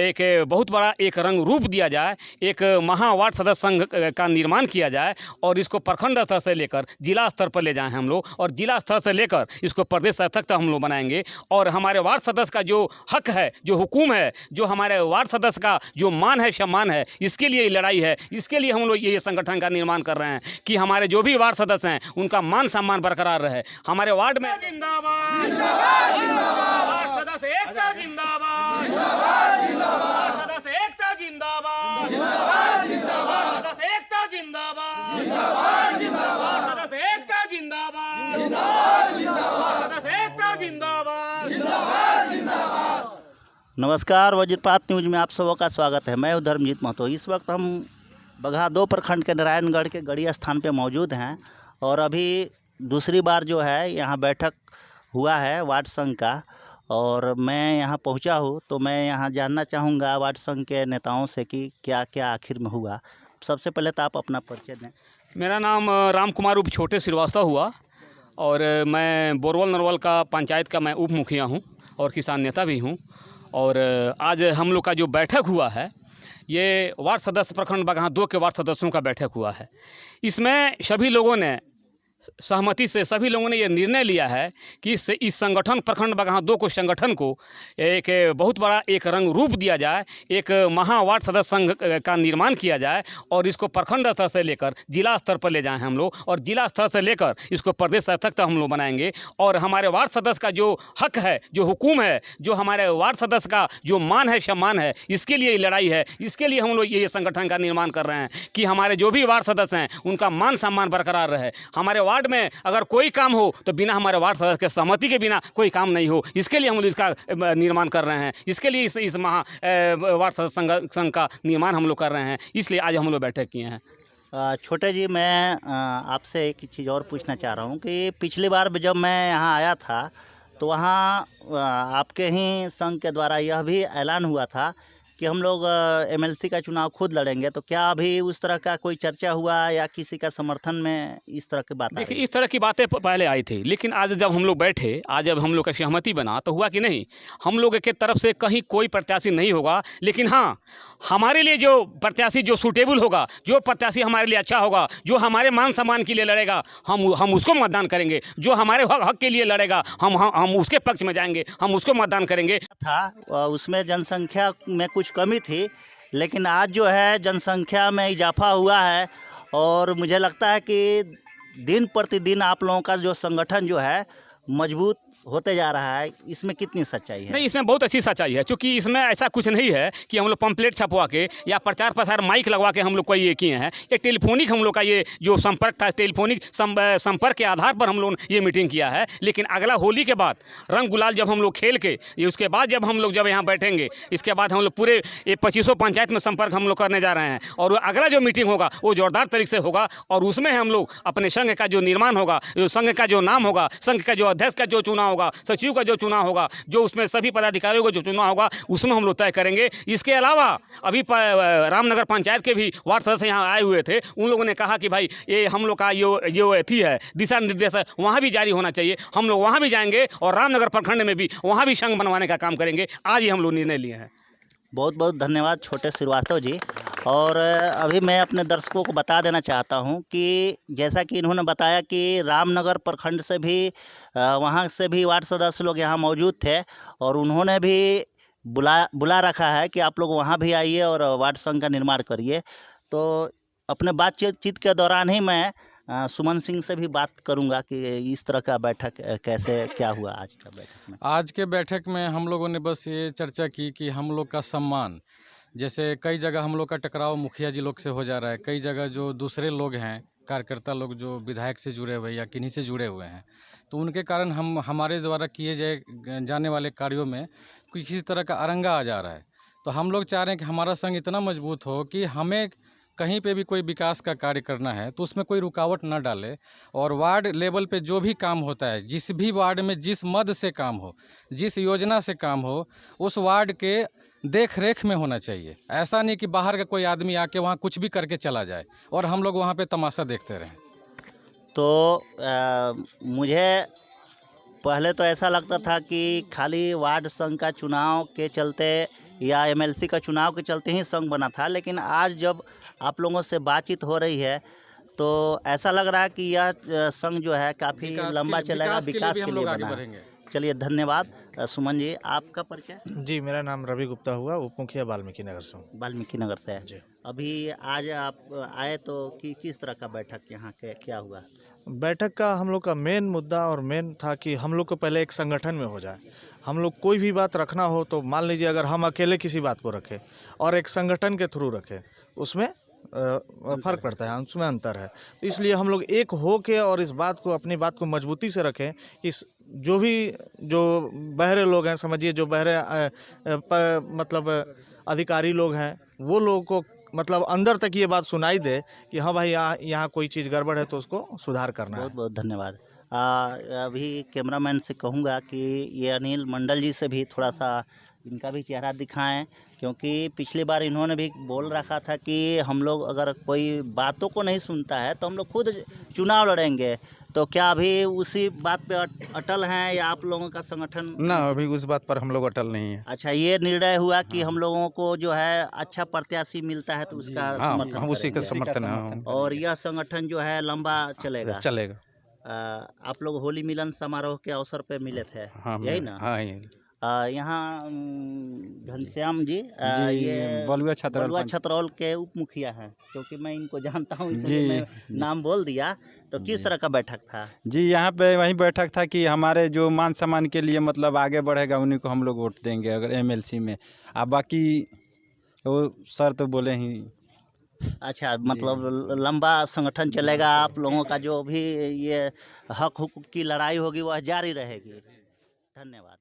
एक बहुत बड़ा एक रंग रूप दिया जाए, एक महा वार्ड सदस्य संघ का निर्माण किया जाए और इसको प्रखंड स्तर से लेकर जिला स्तर पर ले जाएं हम लोग, और जिला स्तर से लेकर इसको प्रदेश स्तर तक हम लोग बनाएंगे। और हमारे वार्ड सदस्य का जो हक है, जो हुकूम है, जो हमारे वार्ड सदस्य का जो मान है, सम्मान है, इसके लिए लड़ाई है। इसके लिए हम लोग ये संगठन का निर्माण कर रहे हैं कि हमारे जो भी वार्ड सदस्य हैं उनका मान सम्मान बरकरार रहे। हमारे वार्ड में जिंदाबाद, वार्ड सदस्य एकता जिंदाबाद, सदस्य एकता जिंदाबाद, सदस्य एकता जिंदाबाद, सदस्य एकता जिंदाबाद, सदस्य एकता जिंदाबाद। नमस्कार, वज्रपात न्यूज में आप सबों का स्वागत है। मैं हूं धर्मजीत महतो। इस वक्त हम बगहा 2 प्रखंड के नारायणगढ़ के गढ़ी स्थान पे मौजूद हैं और अभी दूसरी बार जो है यहाँ बैठक हुआ है वार्ड संघ का, और मैं यहाँ पहुँचा हूँ तो मैं यहाँ जानना चाहूँगा वार्ड संघ के नेताओं से कि क्या क्या आखिर में हुआ। सबसे पहले तो आप अपना परिचय दें। मेरा नाम राम कुमार उप छोटे श्रीवास्तव हुआ और मैं बोरवल नरवल का पंचायत का मैं उप मुखिया हूँ और किसान नेता भी हूँ। और आज हम लोग का जो बैठक हुआ है ये वार्ड सदस्य प्रखंड बगहा 2 के वार्ड सदस्यों का बैठक हुआ है। इसमें सभी लोगों ने सहमति से सभी लोगों ने ये निर्णय लिया है कि इस संगठन प्रखंड बगहा 2 को संगठन को एक बहुत बड़ा एक रंग रूप दिया जाए, एक महा वार्ड सदस्य संघ का निर्माण किया जाए और इसको प्रखंड स्तर से लेकर जिला स्तर पर ले जाएं हम लोग, और जिला स्तर से लेकर इसको प्रदेश स्तर तक हम लोग बनाएंगे। और हमारे वार्ड सदस्य का जो हक है, जो हुकूम है, जो हमारे वार्ड सदस्य का जो मान है, सम्मान है, इसके लिए लड़ाई है। इसके लिए हम लोग ये संगठन का निर्माण कर रहे हैं कि हमारे जो भी वार्ड सदस्य हैं उनका मान सम्मान बरकरार रहे। हमारे वार्ड में अगर कोई काम हो तो बिना हमारे वार्ड सदस्य के सहमति के बिना कोई काम नहीं हो, इसके लिए हम लोग इसका निर्माण कर रहे हैं। इसके लिए इस महा वार्ड सदस्य संघ का निर्माण हम लोग कर रहे हैं, इसलिए आज हम लोग बैठक किए हैं। छोटे जी, मैं आपसे एक चीज़ और पूछना चाह रहा हूँ कि पिछली बार जब मैं यहाँ आया था तो वहाँ आपके ही संघ के द्वारा यह भी ऐलान हुआ था कि हम लोग एमएलसी का चुनाव खुद लड़ेंगे। तो क्या अभी उस तरह का कोई चर्चा हुआ या किसी का समर्थन में इस तरह की बात? देखिए, इस तरह की बातें पहले आई थी, लेकिन आज जब हम लोग बैठे, आज जब हम लोग का सहमति बना तो हुआ कि नहीं, हम लोग के तरफ से कहीं कोई प्रत्याशी नहीं होगा, लेकिन हाँ, हमारे लिए जो प्रत्याशी जो सूटेबल होगा, जो प्रत्याशी हमारे लिए अच्छा होगा, जो हमारे मान सम्मान के लिए लड़ेगा, हम उसको मतदान करेंगे। जो हमारे हक के लिए लड़ेगा हम उसके पक्ष में जाएंगे, हम उसको मतदान करेंगे। था उसमें जनसंख्या में कुछ कमी थी, लेकिन आज जो है जनसंख्या में इजाफा हुआ है और मुझे लगता है कि दिन प्रतिदिन आप लोगों का जो संगठन जो है मजबूत होते जा रहा है। इसमें कितनी सच्चाई है? नहीं, इसमें बहुत अच्छी सच्चाई है, क्योंकि इसमें ऐसा कुछ नहीं है कि हम लोग पंपलेट छपवा के या प्रचार प्रसार माइक लगवा के हम लोग को ये किए हैं। ये टेलीफोनिक हम लोग का ये जो संपर्क था, टेलीफोनिक संपर्क के आधार पर हम लोग ये मीटिंग किया है। लेकिन अगला होली के बाद रंग गुलाल जब हम लोग खेल के उसके बाद जब हम लोग यहाँ बैठेंगे, इसके बाद हम लोग पूरे ये 2500 पंचायत में संपर्क हम लोग करने जा रहे हैं। और अगला जो मीटिंग होगा वो जोरदार तरीके से होगा और उसमें हम लोग अपने संघ का जो निर्माण होगा, संघ का जो नाम होगा, संघ का जो अध्यक्ष का जो चुनाव होगा, सचिव का जो चुनाव होगा, जो उसमें सभी पदाधिकारियों को जो चुनाव होगा, उसमें हम लोग तय करेंगे। इसके अलावा अभी रामनगर पंचायत के भी वार्ड सदस्य यहाँ आए हुए थे, उन लोगों ने कहा कि भाई ये हम लोग का जो अथी है, दिशा निर्देश है, वहाँ भी जारी होना चाहिए। हम लोग वहाँ भी जाएंगे और रामनगर प्रखंड में भी वहाँ भी संघ बनवाने का काम करेंगे। आज ही हम लोग निर्णय लिए हैं। बहुत बहुत धन्यवाद छोटे श्रीवास्तव जी। और अभी मैं अपने दर्शकों को बता देना चाहता हूं कि जैसा कि इन्होंने बताया कि रामनगर प्रखंड से भी वहां से भी वार्ड सदस्य लोग यहां मौजूद थे और उन्होंने भी बुला रखा है कि आप लोग वहां भी आइए और वार्ड संघ का निर्माण करिए। तो अपने बातचीत के दौरान ही मैं सुमन सिंह से भी बात करूंगा कि इस तरह का बैठक कैसे क्या हुआ आज का बैठक में। आज के बैठक में हम लोगों ने बस ये चर्चा की कि हम लोग का सम्मान, जैसे कई जगह हम लोग का टकराव मुखिया जी लोग से हो जा रहा है, कई जगह जो दूसरे लोग हैं, कार्यकर्ता लोग जो विधायक से जुड़े हुए या किन्हीं से जुड़े हुए हैं, तो उनके कारण हमारे द्वारा किए जाने वाले कार्यों में किसी तरह का अरंगा आ जा रहा है। तो हम लोग चाह रहे हैं कि हमारा संघ इतना मजबूत हो कि हमें कहीं पे भी कोई विकास का कार्य करना है तो उसमें कोई रुकावट न डाले, और वार्ड लेवल पे जो भी काम होता है, जिस भी वार्ड में जिस मद से काम हो, जिस योजना से काम हो, उस वार्ड के देख रेख में होना चाहिए। ऐसा नहीं कि बाहर का कोई आदमी आके वहाँ कुछ भी करके चला जाए और हम लोग वहाँ पे तमाशा देखते रहें। तो मुझे पहले तो ऐसा लगता था कि खाली वार्ड संघ का चुनाव के चलते या एमएलसी का चुनाव के चलते ही संघ बना था, लेकिन आज जब आप लोगों से बातचीत हो रही है तो ऐसा लग रहा है कि यह संघ जो है काफ़ी लंबा चलेगा, विकास के लिए बना है। चलिए धन्यवाद। सुमन जी, आपका परिचय? जी, मेरा नाम रवि गुप्ता हुआ, उप मुखिया वाल्मीकि नगर से हूँ। वाल्मीकि नगर से है। जी। अभी आज आप आए तो किस तरह का बैठक यहाँ के क्या हुआ? बैठक का हम लोग का मेन मुद्दा और मेन था कि हम लोग को पहले एक संगठन में हो जाए। हम लोग कोई भी बात रखना हो तो मान लीजिए अगर हम अकेले किसी बात को रखें और एक संगठन के थ्रू रखें, उसमें फ़र्क पड़ता है, उसमें अंतर है। तो इसलिए हम लोग एक हो के और इस बात को, अपनी बात को मजबूती से रखें। इस जो बहरे लोग हैं, समझिए जो बहरे मतलब अधिकारी लोग हैं, वो लोगों को मतलब अंदर तक ये बात सुनाई दे कि हाँ भाई, यहाँ कोई चीज़ गड़बड़ है तो उसको सुधार करना है। बहुत बहुत धन्यवाद। अभी कैमरामैन से कहूँगा कि ये अनिल मंडल जी से भी थोड़ा सा इनका भी चेहरा दिखाएं, क्योंकि पिछली बार इन्होंने भी बोल रखा था कि हम लोग अगर कोई बातों को नहीं सुनता है तो हम लोग खुद चुनाव लड़ेंगे। तो क्या अभी उसी बात पे अटल हैं या आप लोगों का संगठन? ना, अभी उस बात पर हम लोग अटल नहीं है। अच्छा, ये निर्णय हुआ कि हम लोगों को जो है अच्छा प्रत्याशी मिलता है तो उसका हाँ, समर्थन हम उसी का करेंगे। समर्थन है। और यह संगठन जो है लंबा चलेगा। चलेगा। आप लोग होली मिलन समारोह के अवसर पे मिले थे, हाँ, यही ना? हाँ, यही। यहाँ घनश्याम जी, ये बलुआ बलुआ छतरौल छतरौल के उप मुखिया हैं, क्योंकि मैं इनको जानता हूँ जी, इसलिए मैं नाम बोल दिया। तो किस तरह का बैठक था? जी, यहाँ पे वही बैठक था कि हमारे जो मान सम्मान के लिए मतलब आगे बढ़ेगा उन्हीं को हम लोग वोट देंगे अगर एमएलसी में। बाकी वो सर तो बोले ही। अच्छा, मतलब लंबा संगठन चलेगा, आप लोगों का जो भी ये हक हुकूक की लड़ाई होगी वह जारी रहेगी। धन्यवाद।